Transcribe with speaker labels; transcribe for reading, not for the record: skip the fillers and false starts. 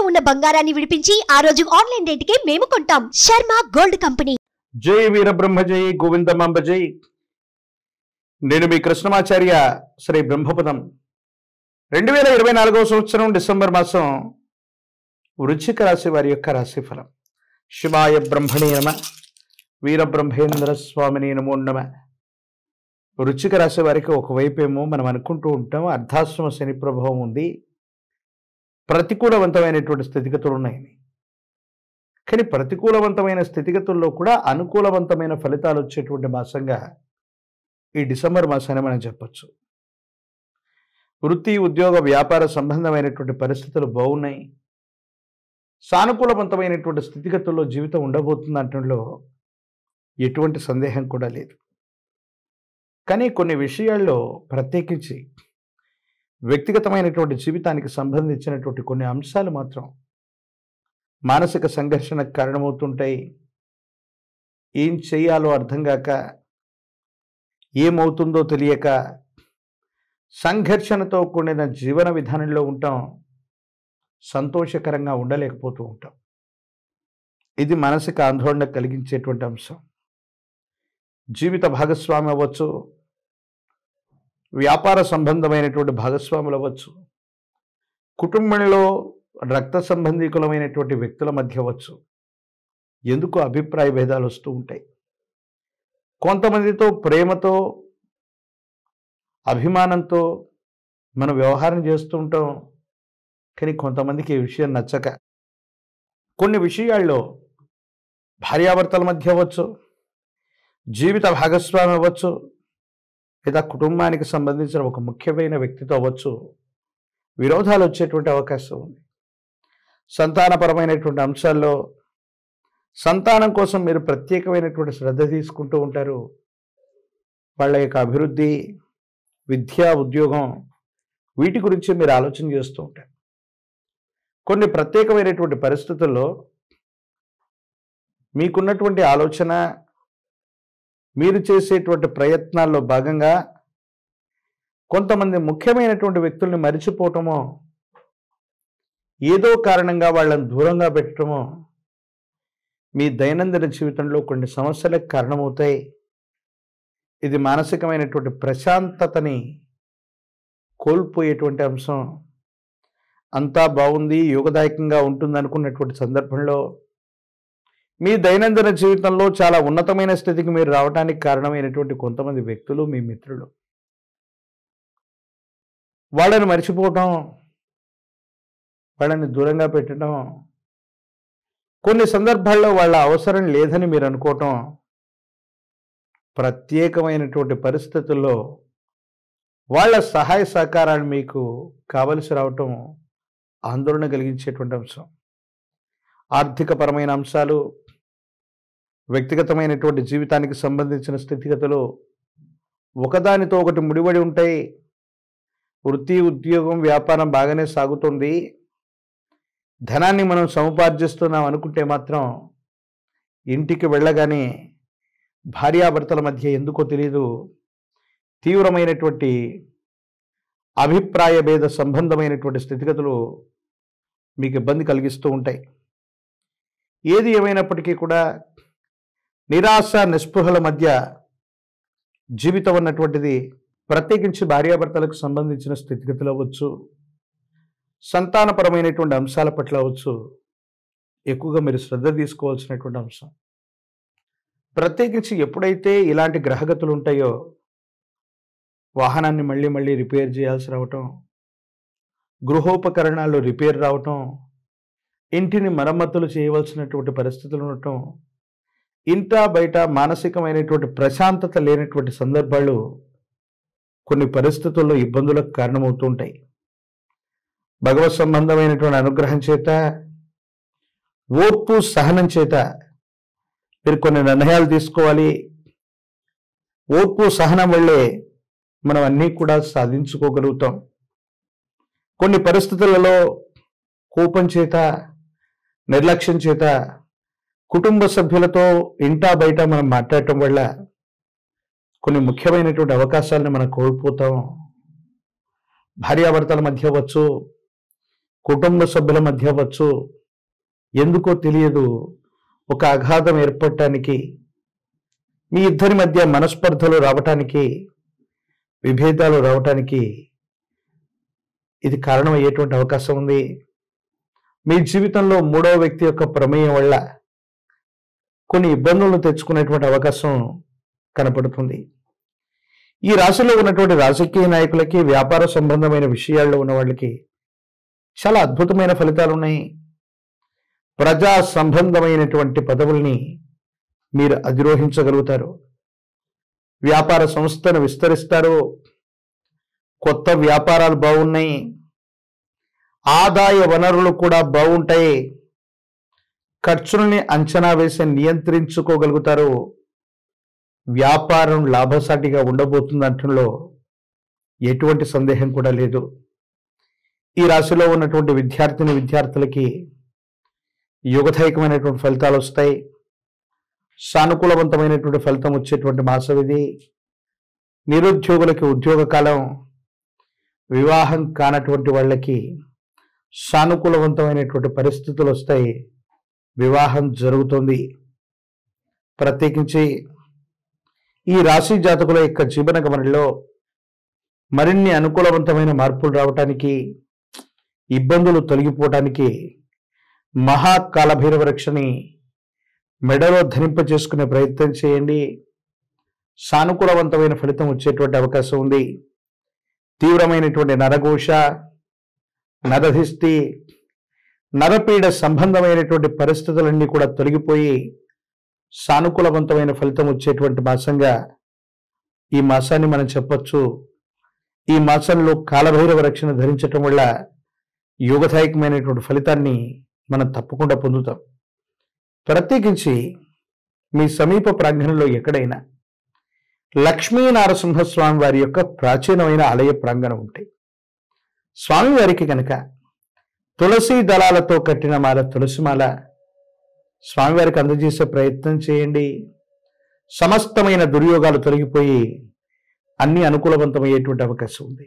Speaker 1: ఉన్న బంగారాన్ని విడిపించి ఆ రోజు ఆన్లైన్ రేటుకే మేము కొంటాం. Sharma gold company.
Speaker 2: జై వీరబ్రహ్మ జై గోవిందమాంబ జై. నేను మీ కృష్ణమాచార్య శ్రీ బ్రహ్మపదం. 2024వ సంవత్సరం డిసెంబర్ మాసం వృశ్చిక రాశి వారి యొక్క రాశిఫలం. శివాయ బ్రహ్మణే నమ, వీరబ్రహ్మేంద్ర స్వామిని నమో నమ. వృశ్చిక రాశి వారికి ఒకవైపేమో మనం అనుకుంటూ ఉంటాం అర్ధాశ్రమ శని ప్రభావం ఉంది, ప్రతికూలవంతమైనటువంటి స్థితిగతులు ఉన్నాయని. కానీ ప్రతికూలవంతమైన స్థితిగతుల్లో కూడా అనుకూలవంతమైన ఫలితాలు వచ్చేటువంటి మాసంగా ఈ డిసెంబర్ మాసాన్ని మనం చెప్పచ్చు. వృత్తి ఉద్యోగ వ్యాపార సంబంధమైనటువంటి పరిస్థితులు బాగున్నాయి. సానుకూలవంతమైనటువంటి స్థితిగతుల్లో జీవితం ఉండబోతుంది అనడంలో ఎటువంటి సందేహం కూడా లేదు. కానీ కొన్ని విషయాల్లో ప్రత్యేకించి వ్యక్తిగతమైనటువంటి జీవితానికి సంబంధించినటువంటి కొన్ని అంశాలు మాత్రం మానసిక సంఘర్షణకు కారణమవుతుంటాయి. ఏం చేయాలో అర్థం కాక, ఏమవుతుందో తెలియక సంఘర్షణతో కూడిన జీవన విధానంలో ఉంటాం, సంతోషకరంగా ఉండలేకపోతూ ఉంటాం. ఇది మానసిక ఆందోళన కలిగించేటువంటి అంశం. జీవిత భాగస్వామి అవ్వచ్చు, వ్యాపార సంబంధమైనటువంటి భాగస్వాములు అవ్వచ్చు, కుటుంబంలో రక్త సంబంధీకులమైనటువంటి వ్యక్తుల మధ్య అవ్వచ్చు. ఎందుకు అభిప్రాయ భేదాలు వస్తూ ఉంటాయి. కొంతమందితో ప్రేమతో అభిమానంతో మనం వ్యవహారం చేస్తూ ఉంటాం. కానీ కొంతమందికి ఈ విషయం నచ్చక కొన్ని విషయాల్లో భార్యాభర్తల మధ్య అవ్వచ్చు, జీవిత భాగస్వామి అవ్వచ్చు, లేదా కుటుంబానికి సంబంధించిన ఒక ముఖ్యమైన వ్యక్తితో అవ్వచ్చు, విరోధాలు వచ్చేటువంటి అవకాశం ఉంది. సంతానపరమైనటువంటి అంశాల్లో సంతానం కోసం మీరు ప్రత్యేకమైనటువంటి శ్రద్ధ తీసుకుంటూ ఉంటారు. వాళ్ళ యొక్క అభివృద్ధి, విద్య, ఉద్యోగం, వీటి గురించి మీరు ఆలోచన చేస్తూ ఉంటారు. కొన్ని ప్రత్యేకమైనటువంటి పరిస్థితుల్లో మీకున్నటువంటి ఆలోచన, మీరు చేసేటువంటి ప్రయత్నాల్లో భాగంగా కొంతమంది ముఖ్యమైనటువంటి వ్యక్తుల్ని మరిచిపోవటమో, ఏదో కారణంగా వాళ్ళని దూరంగా పెట్టడమో మీ దైనందిన జీవితంలో కొన్ని సమస్యలకు కారణమవుతాయి. ఇది మానసికమైనటువంటి ప్రశాంతతని కోల్పోయేటువంటి అంశం. అంతా బాగుంది, యోగదాయకంగా ఉంటుంది అనుకున్నటువంటి సందర్భంలో మీ దైనందిన జీవితంలో చాలా ఉన్నతమైన స్థితికి మీరు రావడానికి కారణమైనటువంటి కొంతమంది వ్యక్తులు, మీ మిత్రులు, వాళ్ళని మర్చిపోవటం, వాళ్ళని దూరంగా పెట్టడం, కొన్ని సందర్భాల్లో వాళ్ళ అవసరం లేదని మీరు అనుకోవటం, ప్రత్యేకమైనటువంటి పరిస్థితుల్లో వాళ్ళ సహాయ సహకారాలు మీకు కావలసి రావటం ఆందోళన కలిగించేటువంటి అంశం. ఆర్థికపరమైన అంశాలు, వ్యక్తిగతమైనటువంటి జీవితానికి సంబంధించిన స్థితిగతులు ఒకదానితో ఒకటి ముడిపడి ఉంటాయి. వృత్తి ఉద్యోగం వ్యాపారం బాగానే సాగుతుంది, ధనాన్ని మనం సముపార్జిస్తున్నాం అనుకుంటే మాత్రం ఇంటికి వెళ్ళగానే భార్యాభర్తల మధ్య ఎందుకో తెలియదు తీవ్రమైనటువంటి అభిప్రాయ భేద సంబంధమైనటువంటి స్థితిగతులు మీకు ఇబ్బంది కలిగిస్తూ ఉంటాయి. ఏది ఏమైనప్పటికీ కూడా నిరాశ నిస్పృహల మధ్య జీవితం అన్నటువంటిది, ప్రత్యేకించి భార్యాభర్తలకు సంబంధించిన స్థితిగతులు అవ్వచ్చు, సంతానపరమైనటువంటి అంశాల పట్ల అవ్వచ్చు, ఎక్కువగా మీరు శ్రద్ధ తీసుకోవాల్సినటువంటి అంశం. ప్రత్యేకించి ఎప్పుడైతే ఇలాంటి గ్రహగతులు ఉంటాయో, వాహనాన్ని మళ్ళీ మళ్ళీ రిపేర్ చేయాల్సి రావటం, గృహోపకరణాలు రిపేర్ రావటం, ఇంటిని మరమ్మతులు చేయవలసినటువంటి పరిస్థితులు ఉండటం, ఇంటా బయట మానసికమైనటువంటి ప్రశాంతత లేనటువంటి సందర్భాలు కొన్ని పరిస్థితుల్లో ఇబ్బందులకు కారణమవుతూ ఉంటాయి. భగవత్ సంబంధమైనటువంటి అనుగ్రహం చేత, ఓర్పు సహనం చేత మీరు కొన్ని నిర్ణయాలు తీసుకోవాలి. ఓర్పు సహనం వల్లే మనం అన్నీ కూడా సాధించుకోగలుగుతాం. కొన్ని పరిస్థితులలో కోపం చేత, నిర్లక్ష్యం చేత, కుటుంబ సభ్యులతో ఇంటా బయట మనం మాట్లాడటం వల్ల కొన్ని ముఖ్యమైనటువంటి అవకాశాలను మనం కోల్పోతాం. భార్యాభర్తల మధ్య అవ్వచ్చు, కుటుంబ సభ్యుల మధ్య అవ్వచ్చు, ఎందుకో తెలియదు ఒక అఘాతం ఏర్పడటానికి, మీ ఇద్దరి మధ్య మనస్పర్ధలు రావటానికి, విభేదాలు రావటానికి ఇది కారణమయ్యేటువంటి అవకాశం ఉంది. మీ జీవితంలో మూడవ వ్యక్తి యొక్క ప్రమేయం వల్ల కొన్ని ఇబ్బందులను తెచ్చుకునేటువంటి అవకాశం కనపడుతుంది. ఈ రాశిలో ఉన్నటువంటి రాజకీయ నాయకులకి, వ్యాపార సంబంధమైన విషయాల్లో ఉన్న వాళ్ళకి చాలా అద్భుతమైన ఫలితాలు ఉన్నాయి. ప్రజా సంబంధమైనటువంటి పదవుల్ని మీరు అధిరోహించగలుగుతారు. వ్యాపార సంస్థను విస్తరిస్తారు. కొత్త వ్యాపారాలు బాగున్నాయి. ఆదాయ వనరులు కూడా బాగుంటాయి. ఖర్చుల్ని అంచనా వేసి నియంత్రించుకోగలుగుతారు. వ్యాపారం లాభసాటిగా ఉండబోతుంది అంటంలో ఎటువంటి సందేహం కూడా లేదు. ఈ రాశిలో ఉన్నటువంటి విద్యార్థులకి యుగదాయకమైనటువంటి ఫలితాలు వస్తాయి. సానుకూలవంతమైనటువంటి ఫలితం వచ్చేటువంటి మాసం ఇది. నిరుద్యోగులకి ఉద్యోగ కాలం, వివాహం కానటువంటి వాళ్ళకి సానుకూలవంతమైనటువంటి పరిస్థితులు వస్తాయి. వివాహం జరుగుతుంది. ప్రత్యేకించి ఈ రాశి జాతకుల యొక్క జీవన గమనంలో మరిన్ని అనుకూలవంతమైన మార్పులు రావటానికి, ఇబ్బందులు తొలగిపోవటానికి మహాకాలభైరవ రక్షని మెడలో ధరింప చేసుకునే ప్రయత్నం చేయండి. సానుకూలవంతమైన ఫలితం వచ్చేటువంటి అవకాశం ఉంది. తీవ్రమైనటువంటి నరఘోష, నరధిష్టి, నరపీడ సంబంధమైనటువంటి పరిస్థితులన్నీ కూడా తొలగిపోయి సానుకూలవంతమైన ఫలితం వచ్చేటువంటి మాసంగా ఈ మాసాన్ని మనం చెప్పొచ్చు. ఈ మాసంలో కాలభైరవ రక్షణ ధరించటం వల్ల యోగదాయకమైనటువంటి ఫలితాన్ని మనం తప్పకుండా పొందుతాం. ప్రత్యేకించి మీ సమీప ప్రాంగణంలో ఎక్కడైనా లక్ష్మీనారసింహస్వామి వారి యొక్క ప్రాచీనమైన ఆలయ ప్రాంగణం ఉంటే స్వామివారికి కనుక తులసి దళాలతో కట్టిన మాల, తులసిమాల స్వామివారికి అందజేసే ప్రయత్నం చేయండి. సమస్తమైన దుర్యోగాలు తొలగిపోయి అన్ని అనుకూలవంతమయ్యేటువంటి అవకాశం ఉంది.